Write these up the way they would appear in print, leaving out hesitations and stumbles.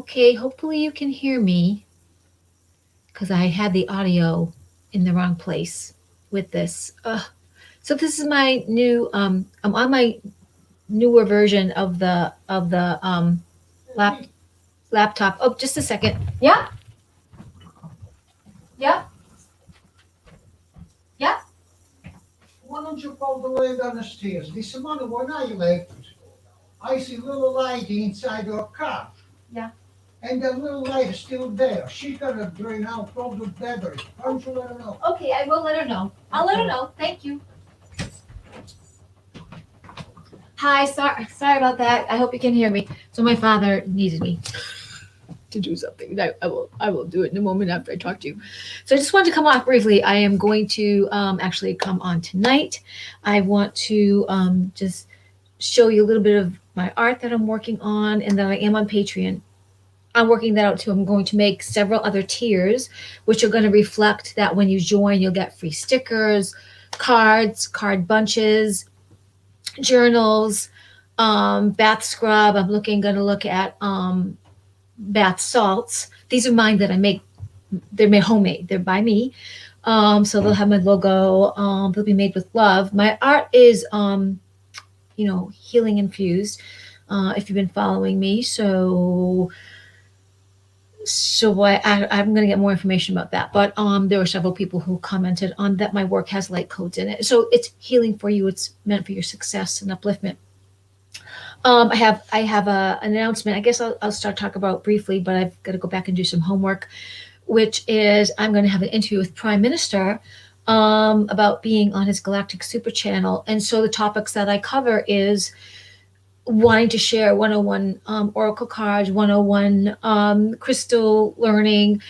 Okay, hopefully you can hear me because I had the audio in the wrong place with this. So this is my new. I'm on my newer version of the lap, laptop. Oh, just a second. Yeah, yeah, yeah. Why don't you follow the way down the stairs? This morning when I left, I see little lady inside your car. Yeah. And the little lady is still there. She gonna drain out all the debris. Why don't you let her know? Okay, I will let her know. I'll let her know. Thank you. Hi, sorry about that. I hope you can hear me. So my father needed me to do something. I will do it in a moment after I talk to you. So I just wanted to come off briefly. I am going to actually come on tonight. I want to just show you a little bit of my art that I'm working on and that I am on Patreon. I'm working that out too. I'm going to make several other tiers, which are going to reflect that when you join, you'll get free stickers, cards, card bunches, journals, bath scrub. I'm going to look at bath salts. These are mine that I make. They're made homemade. They're by me. So they'll have my logo. They'll be made with love. My art is, healing infused. If you've been following me, I'm going to get more information about that. But there were several people who commented on that my work has light codes in it, so it's healing for you. It's meant for your success and upliftment. I have an announcement. I guess I'll start talking about briefly, but I've got to go back and do some homework, which is I'm going to have an interview with Prime Minister about being on his Galactic Super Channel, and so the topics that I cover is wanting to share 101 oracle cards, 101 crystal learning,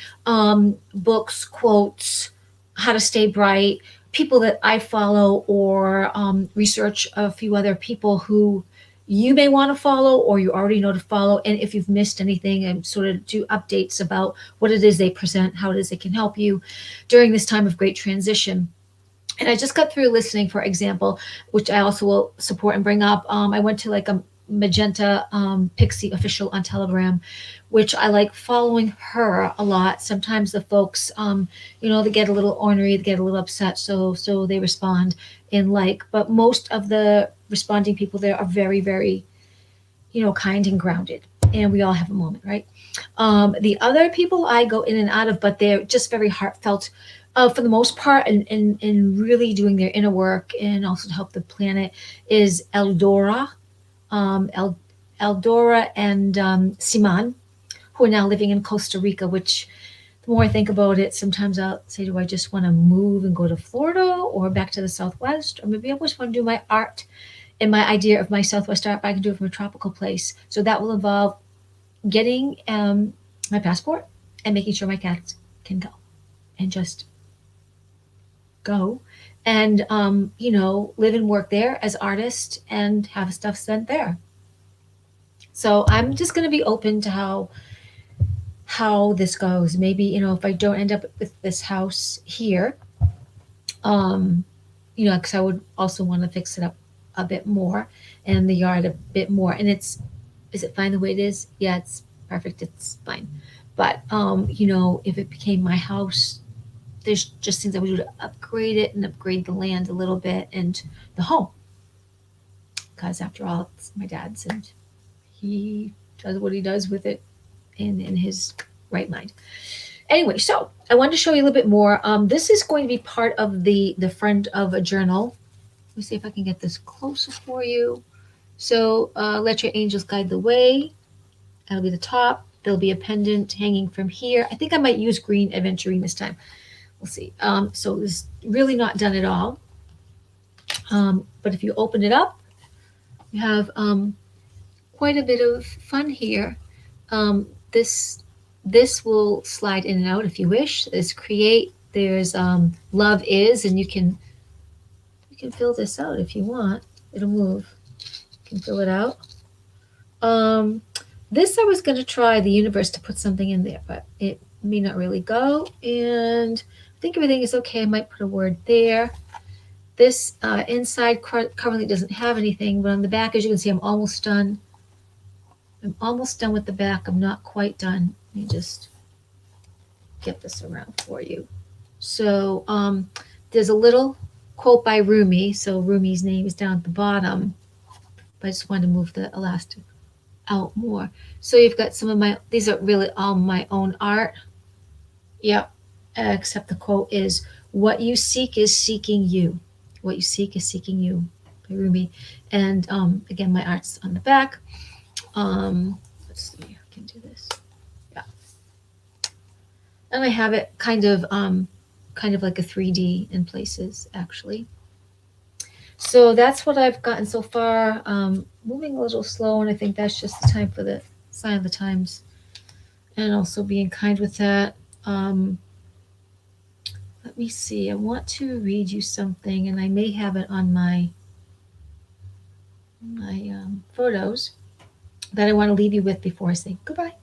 books, quotes, how to stay bright, people that I follow, or research a few other people who you may want to follow or you already know to follow. And if you've missed anything, and sort of do updates about what it is they present, how it is they can help you during this time of great transition. And I just got through listening, for example, which I also will support and bring up. I went to like a Magenta Pixie official on Telegram, which I like following her a lot. Sometimes the folks, they get a little ornery, they get a little upset, so they respond in like. But most of the responding people there are very, very, kind and grounded, and we all have a moment, right? The other people I go in and out of, but they're just very heartfelt for the most part, and really doing their inner work and also to help the planet, is Eldora, El, Eldora and Siman, who are now living in Costa Rica, which the more I think about it, sometimes I'll say, do I just want to move and go to Florida or back to the Southwest? Or maybe I just want to do my art and my idea of my Southwest art, but I can do it from a tropical place. So that will involve getting my passport and making sure my cats can go and just go and live and work there as artist and have stuff sent there. So I'm just going to be open to how this goes. Maybe if I don't end up with this house here, um because I would also want to fix it up a bit more and the yard a bit more. And is it fine the way it is? Yeah, it's perfect. It's fine. But if it became my house, there's just things I would do to upgrade it and upgrade the land a little bit and the home. Because after all, it's my dad's and he does what he does with it in his right mind. Anyway, so I wanted to show you a little bit more. This is going to be part of the front of a journal. Let me see if I can get this closer for you. So let your angels guide the way. That'll be the top. There'll be a pendant hanging from here. I think I might use green aventurine this time. We'll see. So it's really not done at all. But if you open it up, you have quite a bit of fun here. This will slide in and out if you wish. There's create. There's love is, and you can fill this out if you want. It'll move. You can fill it out. Um, this I was going to try the universe to put something in there, but it may not really go. And I think everything is okay. I might put a word there. This inside currently doesn't have anything, but on the back, as you can see, I'm almost done. I'm almost done with the back. I'm not quite done. Let me just get this around for you. So there's a little quote by Rumi. So Rumi's name is down at the bottom, but I just wanted to move the elastic out more. So you've got some of my, these are really all my own art. Yep. Except the quote is, what you seek is seeking you. What you seek is seeking you, by Rumi. And again, my art's on the back. Let's see, I can do this. Yeah. And I have it kind of like a 3D in places, actually. So that's what I've gotten so far. Moving a little slow, and I think that's just the time for the sign of the times, and also being kind with that. Let me see. I want to read you something, and I may have it on my photos that I want to leave you with before I say goodbye.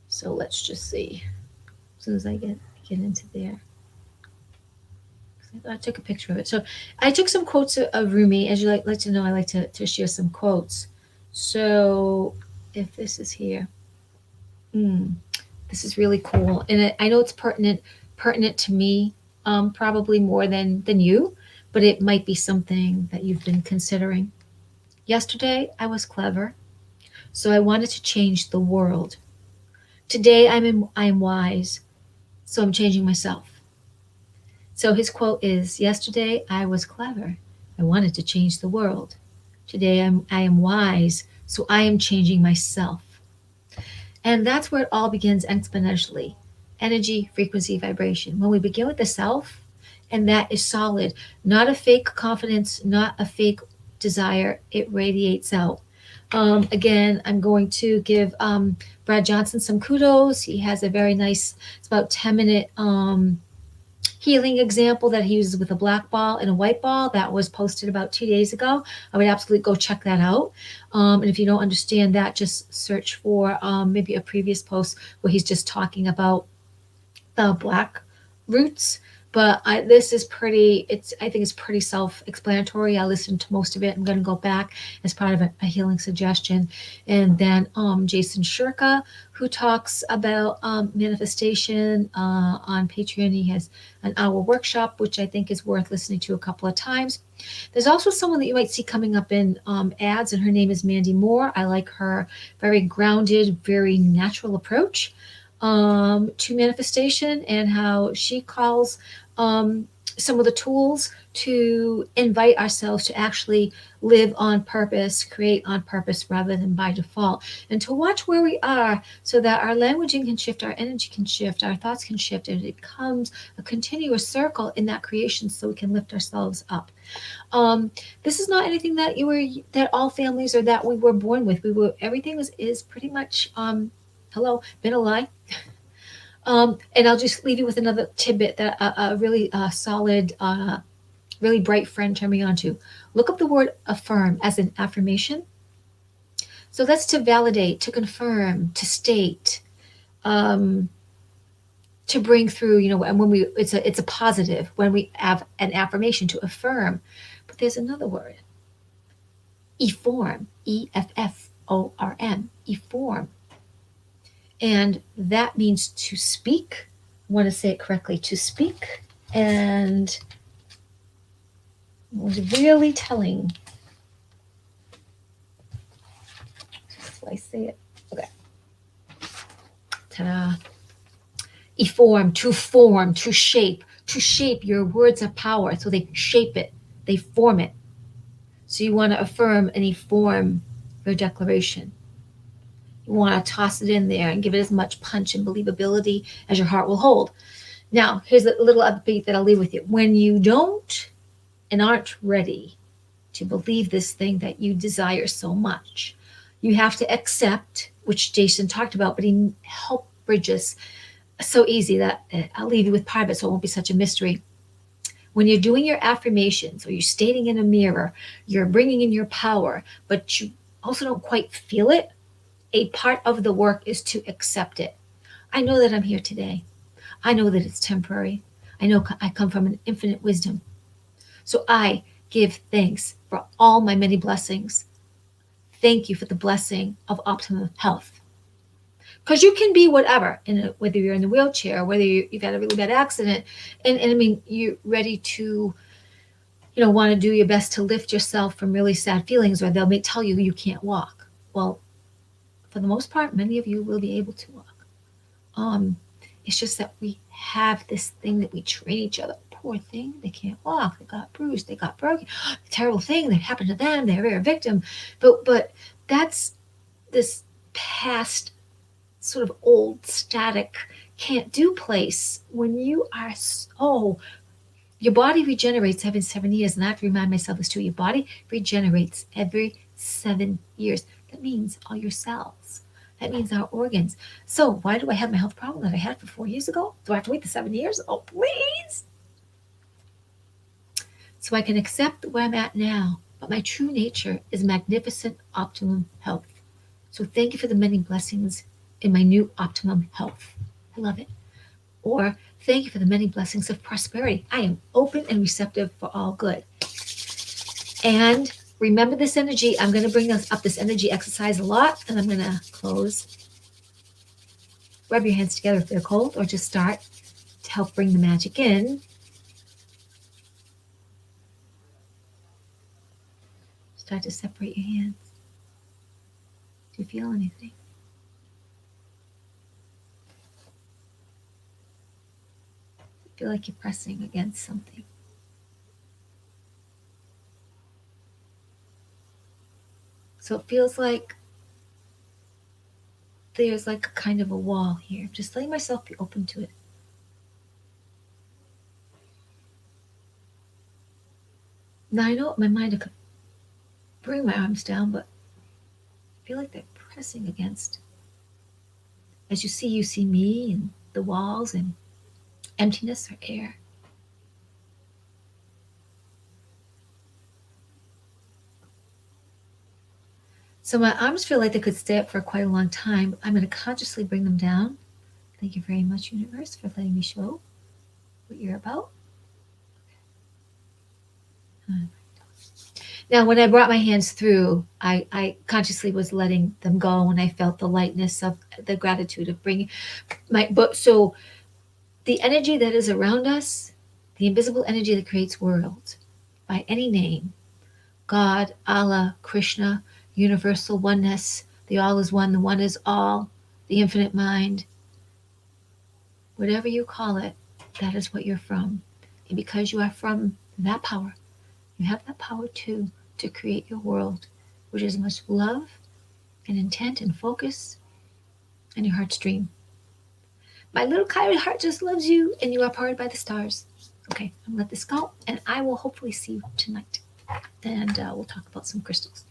So let's just see. As soon as I get into there. I took a picture of it. So I took some quotes of Rumi. As you like to know, I like to share some quotes. So if this is here, this is really cool, and I know it's pertinent to me, probably more than you, but it might be something that you've been considering. Yesterday I was clever, so I wanted to change the world. Today I am wise, so I'm changing myself. So his quote is, yesterday I was clever. I wanted to change the world. Today I am wise, so I am changing myself. And that's where it all begins exponentially. Energy, frequency, vibration. When we begin with the self, and that is solid, not a fake confidence, not a fake desire, it radiates out. Again, I'm going to give Brad Johnson some kudos. He has a very nice, it's about 10-minute healing example that he uses with a black ball and a white ball that was posted about 2 days ago. I would absolutely go check that out. And if you don't understand that, just search for maybe a previous post where he's just talking about the black roots. But this is pretty, I think it's pretty self-explanatory. I listened to most of it. I'm going to go back as part of a healing suggestion. And then Jason Shirka, who talks about manifestation on Patreon. He has an hour workshop, which I think is worth listening to a couple of times. There's also someone that you might see coming up in ads, and her name is Mandy Moore. I like her very grounded, very natural approach to manifestation, and how she calls some of the tools to invite ourselves to actually live on purpose, create on purpose rather than by default, and to watch where we are so that our languaging can shift, our energy can shift, our thoughts can shift, and it becomes a continuous circle in that creation so we can lift ourselves up. This is not anything that that all families or that we were born with. Everything is pretty much been a lie. And I'll just leave you with another tidbit that a really solid, really bright friend turned me on to. Look up the word affirm as an affirmation. So that's to validate, to confirm, to state, to bring through, and when it's a positive, when we have an affirmation to affirm. But there's another word, efform, EFFORM, efform. And that means to speak. I want to say it correctly, to speak. And it was really telling. So I say it. Okay. Ta-da. Eform, to form, to shape. To shape. Your words are power. So they shape it. They form it. So you want to affirm and eform your declaration. You want to toss it in there and give it as much punch and believability as your heart will hold. Now, here's a little upbeat that I'll leave with you. When you don't and aren't ready to believe this thing that you desire so much, you have to accept, which Jason talked about, but he helped bridge us so easy that I'll leave you with part of it so it won't be such a mystery. When you're doing your affirmations or you're stating in a mirror, you're bringing in your power, but you also don't quite feel it, a part of the work is to accept it. I know that I'm here today. I know that it's temporary. I know I come from an infinite wisdom. So I give thanks for all my many blessings. thank you for the blessing of optimum health. Because you can be whatever, whether you're in the wheelchair, whether you've had a really bad accident, and I mean, you're ready to, want to do your best to lift yourself from really sad feelings, or they'll may tell you you can't walk. Well, for the most part, many of you will be able to walk. It's just that we have this thing that we train each other. Poor thing, they can't walk. They got bruised. They got broken. The terrible thing that happened to them. They're a victim. But that's this past sort of old static can't do place when you are your body regenerates every 7 years, and I have to remind myself this too. Your body regenerates every 7 years. That means all your cells. That means our organs. So why do I have my health problem that I had for 4 years ago? Do I have to wait the 7 years? Oh, please. So I can accept where I'm at now, but my true nature is magnificent optimum health. So thank you for the many blessings in my new optimum health. I love it. Or thank you for the many blessings of prosperity. I am open and receptive for all good. And remember this energy. I'm going to bring up this energy exercise a lot, and I'm going to close. Rub your hands together if they're cold, or just start to help bring the magic in. Start to separate your hands. Do you feel anything? Feel like you're pressing against something. So it feels like there's like a kind of a wall here. Just letting myself be open to it. Now I know in my mind I could bring my arms down, but I feel like they're pressing against. As you see me and the walls and emptiness or air. So my arms feel like they could stay up for quite a long time. I'm going to consciously bring them down. Thank you very much, universe, for letting me show what you're about. Now, when I brought my hands through, I consciously was letting them go when I felt the lightness of the gratitude of bringing so the energy that is around us, the invisible energy that creates worlds, by any name, God, Allah, Krishna, universal oneness, the all is one, the one is all, the infinite mind, whatever you call it, that is what you're from. And because you are from that power, you have that power too to create your world, which is much love and intent and focus and your heart's dream. My little Kyrie heart just loves you, and you are powered by the stars. Okay, I'm gonna let this go, and I will hopefully see you tonight. And we'll talk about some crystals.